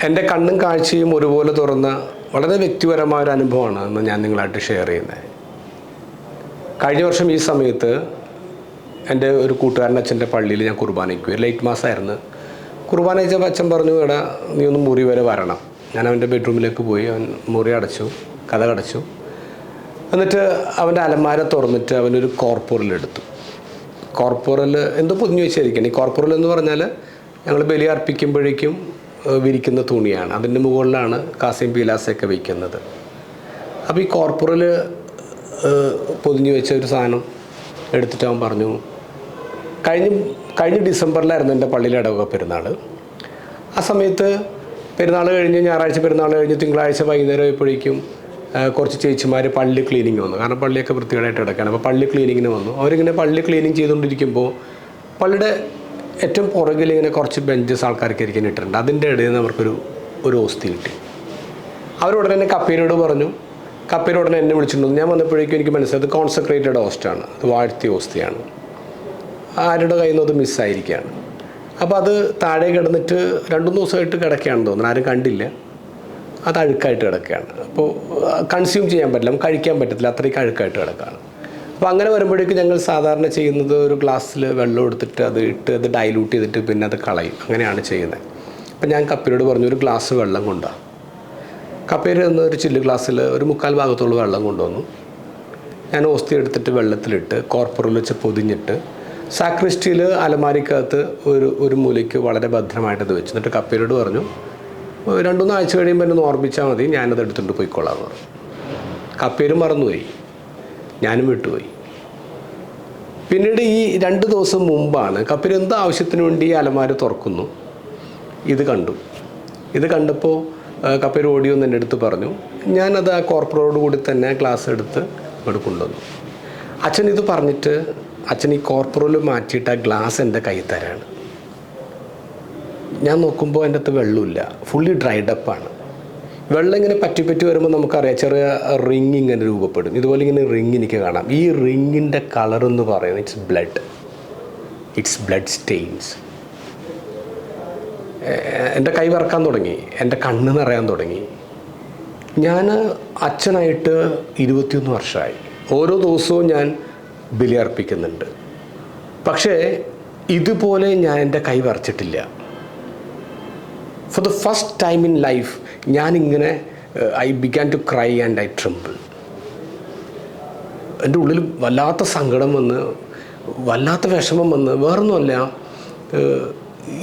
എൻ്റെ കണ്ണും കാഴ്ചയും ഒരുപോലെ തുറന്ന വളരെ വ്യക്തിപരമായ ഒരു അനുഭവമാണ് എന്ന് ഞാൻ നിങ്ങളായിട്ട് ഷെയർ ചെയ്യുന്നത്. കഴിഞ്ഞ വർഷം ഈ സമയത്ത് എൻ്റെ ഒരു കൂട്ടുകാരൻ അച്ഛൻ്റെ പള്ളിയിൽ ഞാൻ കുർബാനയ്ക്ക് ലേറ്റ് മാസമായിരുന്നു. കുർബാന വെച്ചപ്പോൾ അച്ഛൻ പറഞ്ഞു, എടാ നീ ഒന്ന് മുറി വരെ വരണം. ഞാൻ അവൻ്റെ ബെഡ്റൂമിലേക്ക് പോയി. അവൻ മുറി അടച്ചു, കഥ അടച്ചു. എന്നിട്ട് അവൻ്റെ അലമാര തുറന്നിട്ട് അവനൊരു കോർപ്പറലെടുത്തു. കോർപ്പറൽ എന്തോ പൊതിഞ്ഞു വെച്ചിരിക്കണം. ഈ കോർപ്പറൽ എന്ന് പറഞ്ഞാൽ ഞങ്ങൾ ബലി അർപ്പിക്കുമ്പോഴേക്കും വിരിക്കുന്ന തുണിയാണ്. അതിൻ്റെ മുകളിലാണ് കാസയും പീലാസയൊക്കെ വയ്ക്കുന്നത്. അപ്പോൾ ഈ കോർപ്പറൽ പൊതിഞ്ഞു വെച്ച ഒരു സാധനം എടുത്തിട്ട് അവൻ പറഞ്ഞു, കഴിഞ്ഞ ഡിസംബറിലായിരുന്നു എൻ്റെ പള്ളിയിൽ ഇടവക പെരുന്നാൾ. ആ സമയത്ത് പെരുന്നാൾ കഴിഞ്ഞ് ഞായറാഴ്ച പെരുന്നാൾ കഴിഞ്ഞ് തിങ്കളാഴ്ച വൈകുന്നേരം ആയപ്പോഴേക്കും കുറച്ച് ചേച്ചിമാർ പള്ളി ക്ലീനിങ് വന്നു. കാരണം പള്ളിയൊക്കെ വൃത്തികേടായിട്ട് കിടക്കുകയാണ്. അപ്പോൾ പള്ളി ക്ലീനിങ്ങിന് വന്നു. അവരിങ്ങനെ പള്ളി ക്ലീനിങ് ചെയ്തുകൊണ്ടിരിക്കുമ്പോൾ പള്ളിയുടെ ഏറ്റവും പുറകിൽ ഇങ്ങനെ കുറച്ച് ബെഞ്ചസ് ആൾക്കാർക്ക് ഇരിക്കാൻ ഇട്ടിട്ടുണ്ട്. അതിൻ്റെ ഇടയിൽ നിന്ന് അവർക്കൊരു ഓസ്തി കിട്ടി. അവരുടനെ തന്നെ കപ്പേനോട് പറഞ്ഞു. കപ്പേനോടനെ എന്നെ വിളിച്ചിട്ടുണ്ടോ. ഞാൻ വന്നപ്പോഴേക്കും എനിക്ക് മനസ്സിലായത് കോൺസെൻട്രേറ്റഡ് ഹോസ്റ്റാണ്, അത് വാഴ്ത്തിയ ഓസ്തിയാണ്. ആരുടെ കയ്യിൽ നിന്ന് അത് മിസ്സായിരിക്കുകയാണ്. അപ്പോൾ അത് താഴെ കിടന്നിട്ട് 2-3 ദിവസമായിട്ട് കിടക്കുകയാണെന്ന് തോന്നുന്നു. ആരും കണ്ടില്ല. അത് അഴുക്കായിട്ട് കിടക്കുകയാണ്. അപ്പോൾ കൺസ്യൂം ചെയ്യാൻ പറ്റില്ല, നമുക്ക് കഴിക്കാൻ പറ്റത്തില്ല, അത്രയ്ക്ക് അഴുക്കായിട്ട് കിടക്കുകയാണ്. അപ്പോൾ അങ്ങനെ വരുമ്പോഴേക്കും ഞങ്ങൾ സാധാരണ ചെയ്യുന്നത് ഒരു ഗ്ലാസ്സിൽ വെള്ളം എടുത്തിട്ട് അത് ഡൈലൂട്ട് ചെയ്തിട്ട് പിന്നെ അത് കളയും. അങ്ങനെയാണ് ചെയ്യുന്നത്. അപ്പോൾ ഞാൻ കപ്പേരോട് പറഞ്ഞു, ഒരു ഗ്ലാസ് വെള്ളം കൊണ്ടുവാ. കപ്പേര് നിന്ന് ഒരു ചില്ല് ഗ്ലാസ്സിൽ ഒരു 3/4 ഭാഗത്തോളം വെള്ളം കൊണ്ടുവന്നു. ഞാൻ ഓസ്തി എടുത്തിട്ട് വെള്ളത്തിലിട്ട് കോർപ്പറിൽ വെച്ച് പൊതിഞ്ഞിട്ട് സാക്രിസ്റ്റിയിൽ അലമാരിക്കകത്ത് ഒരു മൂലയ്ക്ക് വളരെ ഭദ്രമായിട്ടത് വെച്ചു. എന്നിട്ട് കപ്പേരോട് പറഞ്ഞു, 2-3 ആഴ്ച കഴിയുമ്പോൾ എന്നെ ഓർമ്മിച്ചാൽ മതി, ഞാനത് എടുത്തുകൊണ്ട് പോയിക്കൊള്ളാമെന്ന് പറഞ്ഞു. കപ്പേരും മറന്നുപോയി, ഞാനും വിട്ടുപോയി. പിന്നീട് ഈ 2 ദിവസം മുമ്പാണ് കപ്പേര് എന്ത് ആവശ്യത്തിന് വേണ്ടി ഈ അലമാര തുറക്കുന്നു, ഇത് കണ്ടു. ഇത് കണ്ടപ്പോൾ കപ്പേര് ഓടി വന്ന് എൻ്റെ അടുത്ത് പറഞ്ഞു. ഞാനത് ആ കോർപ്പറോട് കൂടി തന്നെ ഗ്ലാസ് എടുത്ത് ഇവിടെ കൊണ്ടുവന്നു. അച്ഛൻ ഇത് പറഞ്ഞിട്ട് അച്ഛൻ ഈ കോർപ്പറോൽ മാറ്റിയിട്ട് ആ ഗ്ലാസ് എൻ്റെ കയ്യിൽ തരാണ്. ഞാൻ നോക്കുമ്പോൾ എൻ്റെ അകത്ത് വെള്ളമില്ല, ഫുള്ളി ഡ്രൈഡ് അപ്പാണ്. വെള്ളം ഇങ്ങനെ പറ്റി വരുമ്പോൾ നമുക്കറിയാം ചെറിയ റിങ് ഇങ്ങനെ രൂപപ്പെടും. ഇതുപോലെ ഇങ്ങനെ റിങ് എനിക്ക് കാണാം. ഈ റിങ്ങിൻ്റെ കളർ എന്ന് പറയുന്നത് ഇറ്റ്സ് ബ്ലഡ് സ്റ്റെയിൻസ്. എൻ്റെ കൈ വറക്കാൻ തുടങ്ങി, എൻ്റെ കണ്ണ് നിറയാൻ തുടങ്ങി. ഞാൻ അച്ഛനായിട്ട് 21 വർഷമായി. ഓരോ ദിവസവും ഞാൻ ബലി അർപ്പിക്കുന്നുണ്ട്. പക്ഷേ ഇതുപോലെ ഞാൻ എൻ്റെ കൈ വരച്ചിട്ടില്ല. For the first time in life ഞാനിങ്ങനെ I began to cry and I tremble. എൻ്റെ ഉള്ളിൽ വല്ലാത്ത സങ്കടം വന്ന്, വല്ലാത്ത വിഷമം വന്ന്. വേറൊന്നുമല്ല,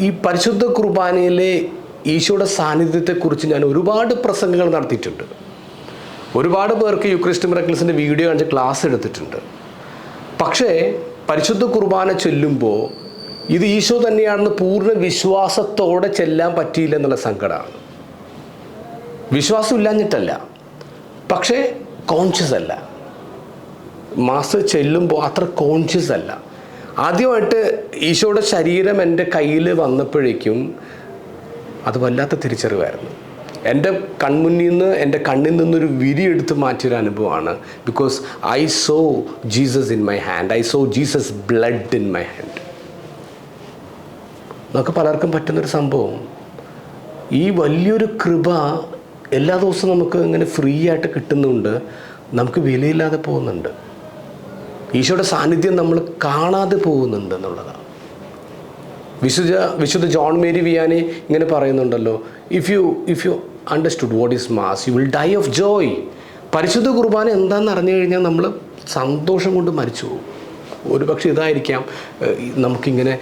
ഈ പരിശുദ്ധ കുർബാനയിലെ ഈശോയുടെ സാന്നിധ്യത്തെക്കുറിച്ച് ഞാൻ ഒരുപാട് പ്രസംഗങ്ങൾ നടത്തിയിട്ടുണ്ട്. ഒരുപാട് പേർക്ക് യൂക്രിസ്റ്റ് മിറക്കിൾസിൻ്റെ വീഡിയോ കാണിച്ച് ക്ലാസ് എടുത്തിട്ടുണ്ട്. പക്ഷേ പരിശുദ്ധ കുർബാന ചൊല്ലുമ്പോൾ ഇത് ഈശോ തന്നെയാണെന്ന് പൂർണ്ണ വിശ്വാസത്തോടെ ചെല്ലാൻ പറ്റിയില്ല എന്നുള്ള സങ്കടമാണ്. വിശ്വാസം ഇല്ലാഞ്ഞിട്ടല്ല, പക്ഷേ കോൺഷ്യസ് അല്ല. മാസ് ചെല്ലുമ്പോൾ അത്ര കോൺഷ്യസ് അല്ല. ആദ്യമായിട്ട് ഈശോയുടെ ശരീരം എൻ്റെ കയ്യിൽ വന്നപ്പോഴേക്കും അത് വല്ലാത്ത തിരിച്ചറിവായിരുന്നു. എൻ്റെ കൺമുന്നിൽ നിന്ന്, എൻ്റെ കണ്ണിൽ നിന്നൊരു വിരി എടുത്ത് മാറ്റിയൊരു അനുഭവമാണ്. Because I so Jesus in my hand, I so Jesus blood in my hand. നമുക്ക് പലർക്കും പറ്റുന്നൊരു സംഭവം. ഈ വലിയൊരു കൃപ എല്ലാ ദിവസവും നമുക്ക് ഇങ്ങനെ ഫ്രീ ആയിട്ട് കിട്ടുന്നുണ്ട്, നമുക്ക് വിലയില്ലാതെ പോകുന്നുണ്ട്. ഈശോയുടെ സാന്നിധ്യം നമ്മൾ കാണാതെ പോകുന്നുണ്ട് എന്നുള്ളതാണ്. വിശുദ്ധ ജോൺ മേരി വിയാനി ഇങ്ങനെ പറയുന്നുണ്ടല്ലോ, if you understood what is mass you will die of Joy. പരിശുദ്ധ കുർബാന എന്താണെന്ന് അറിഞ്ഞു കഴിഞ്ഞാൽ നമ്മൾ സന്തോഷം കൊണ്ട് മരിച്ചു പോകും. ഒരുപക്ഷെ ഇതായിരിക്കാം നമുക്കിങ്ങനെ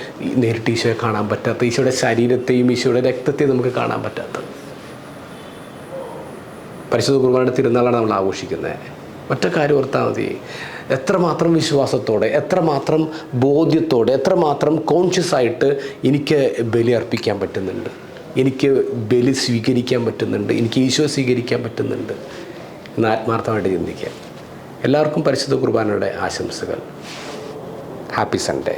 നേരിട്ട് ഈശോയെ കാണാൻ പറ്റാത്ത, ഈശോയുടെ ശരീരത്തെയും ഈശോയുടെ രക്തത്തെയും നമുക്ക് കാണാൻ പറ്റാത്തത്. പരിശുദ്ധ കുർബാനയുടെ തിരുനാളാണ് നമ്മൾ ആഘോഷിക്കുന്നത്. ഒറ്റ കാര്യം ഓർത്താൽ മതി, എത്രമാത്രം വിശ്വാസത്തോടെ, എത്രമാത്രം ബോധ്യത്തോടെ, എത്രമാത്രം കോൺഷ്യസ് ആയിട്ട് എനിക്ക് ബലി അർപ്പിക്കാൻ പറ്റുന്നുണ്ട്, എനിക്ക് ബലി സ്വീകരിക്കാൻ പറ്റുന്നുണ്ട്, എനിക്ക് ഈശോ സ്വീകരിക്കാൻ പറ്റുന്നുണ്ട് എന്ന് ആത്മാർത്ഥമായിട്ട് ചിന്തിക്കുക. എല്ലാവർക്കും പരിശുദ്ധ കുർബാനയുടെ ആശംസകൾ. Happy Sunday.